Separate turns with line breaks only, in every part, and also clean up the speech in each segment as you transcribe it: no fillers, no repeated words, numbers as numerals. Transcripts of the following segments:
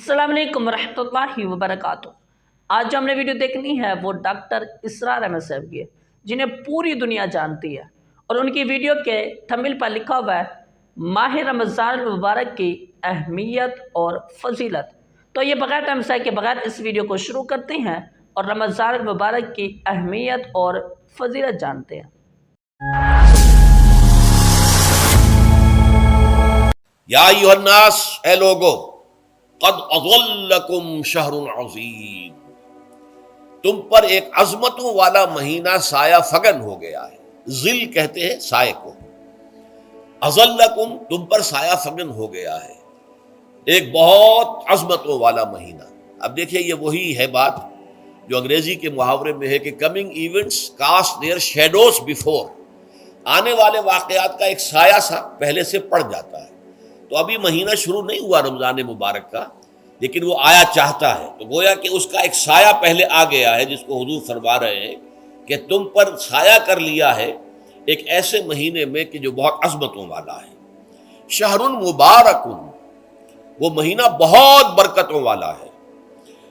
السلام علیکم ورحمۃ اللہ وبرکاتہ۔ آج جو ہم نے ویڈیو دیکھنی ہے وہ ڈاکٹر اسرار احمد صاحب کی ہے، جنہیں پوری دنیا جانتی ہے، اور ان کی ویڈیو کے تھمبنیل پر لکھا ہوا ہے ماہ رمضان المبارک کی اہمیت اور فضیلت۔ تو یہ بغیر ٹائم ضائع کے بغیر اس ویڈیو کو شروع کرتے ہیں اور رمضان المبارک کی اہمیت اور فضیلت جانتے ہیں۔
یا ایھا الناس، اے لوگو، قد اضلکم شہر عظیم، تم پر ایک عظمتوں والا مہینہ سایہ فگن ہو گیا ہے۔ ظل کہتے ہیں سائے کو، اضلکم تم پر سایہ فگن ہو گیا ہے، ایک بہت عظمتوں والا مہینہ۔ اب دیکھیے یہ وہی ہے بات جو انگریزی کے محاورے میں ہے کہ coming events cast their shadows before, آنے والے واقعات کا ایک سایہ سا پہلے سے پڑ جاتا ہے۔ تو ابھی مہینہ شروع نہیں ہوا رمضان مبارک کا، لیکن وہ آیا چاہتا ہے، تو گویا کہ اس کا ایک سایہ پہلے آ گیا ہے، جس کو حضور فرما رہے ہیں کہ تم پر سایہ کر لیا ہے ایک ایسے مہینے میں کہ جو بہت عظمتوں والا ہے۔ شہر مبارک، وہ مہینہ بہت برکتوں والا ہے۔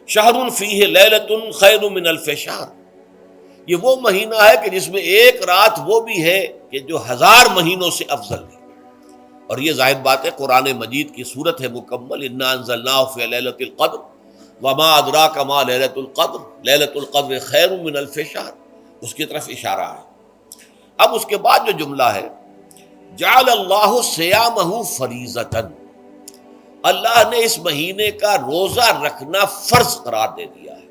شہر فیہ لیلۃ خیر من الف شہر، یہ وہ مہینہ ہے کہ جس میں ایک رات وہ بھی ہے کہ جو 1000 مہینوں سے افضل ہے۔ اور یہ ظاہر بات ہے، قرآن مجید کی صورت ہے مکمل، انا انزلناہ فی لیلۃ القدر وما ادراک ما لیلۃ القدر لیلۃ القدر خیر من الف شہر، اس کی طرف اشارہ ہے۔ اب اس کے بعد جو جملہ ہے، جعل اللہ صیامہ فریضۃ، اللہ نے اس مہینے کا روزہ رکھنا فرض قرار دے دیا ہے۔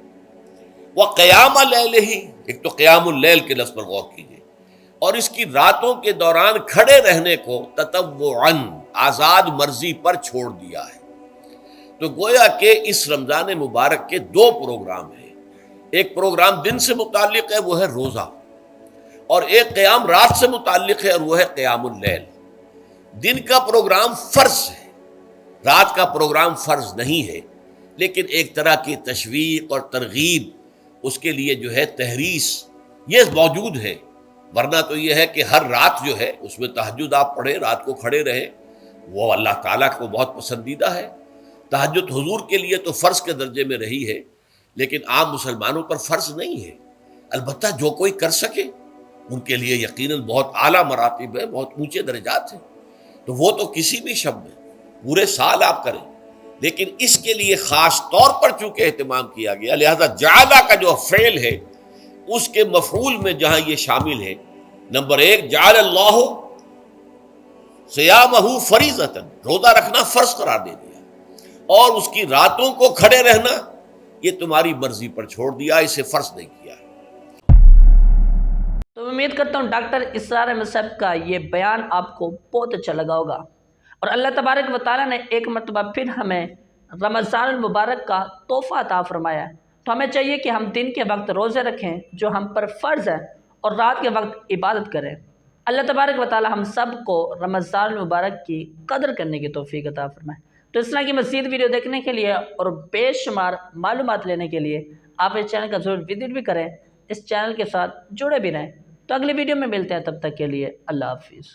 وقیام لیلہ، ایک تو قیام اللیل کے لفظ پر غور کیجیے، اور اس کی راتوں کے دوران کھڑے رہنے کو تطوعاً، آزاد مرضی پر چھوڑ دیا ہے۔ تو گویا کہ اس رمضان مبارک کے 2 پروگرام ہیں، ایک پروگرام دن سے متعلق ہے، وہ ہے روزہ، اور ایک قیام رات سے متعلق ہے، اور وہ ہے قیام اللیل۔ دن کا پروگرام فرض ہے، رات کا پروگرام فرض نہیں ہے، لیکن ایک طرح کی تشویق اور ترغیب، اس کے لیے جو ہے تحریص، یہ موجود ہے۔ ورنہ تو یہ ہے کہ ہر رات جو ہے اس میں تہجد آپ پڑھیں، رات کو کھڑے رہیں، وہ اللہ تعالیٰ کو بہت پسندیدہ ہے۔ تہجد حضور کے لیے تو فرض کے درجے میں رہی ہے، لیکن عام مسلمانوں پر فرض نہیں ہے۔ البتہ جو کوئی کر سکے ان کے لیے یقیناً بہت اعلیٰ مراتب ہے، بہت اونچے درجات ہیں، تو وہ تو کسی بھی شب میں پورے سال آپ کریں، لیکن اس کے لیے خاص طور پر چونکہ اہتمام کیا گیا، لہذا جعلہ کا جو فعل ہے اس کے مفعول میں جہاں یہ شامل ہے، نمبر 1 جعل اللہ صیامہ فریضۃ، روزہ رکھنا فرض قرار دے دیا، اور اس کی راتوں کو کھڑے رہنا یہ تمہاری مرضی پر چھوڑ دیا، اسے فرض نہیں کیا۔
تو امید کرتا ہوں ڈاکٹر اسرار احمد صاحب کا یہ بیان آپ کو بہت اچھا لگا ہوگا، اور اللہ تبارک و تعالیٰ نے ایک مرتبہ پھر ہمیں رمضان المبارک کا تحفہ عطا فرمایا ہے۔ تو ہمیں چاہیے کہ ہم دن کے وقت روزے رکھیں جو ہم پر فرض ہے، اور رات کے وقت عبادت کریں۔ اللہ تبارک و تعالیٰ ہم سب کو رمضان المبارک کی قدر کرنے کی توفیق عطا فرمائے۔ تو اس طرح کی مزید ویڈیو دیکھنے کے لیے اور بے شمار معلومات لینے کے لیے آپ اس چینل کا ضرور وزٹ بھی کریں، اس چینل کے ساتھ جڑے بھی رہیں۔ تو اگلی ویڈیو میں ملتے ہیں، تب تک کے لیے اللہ حافظ۔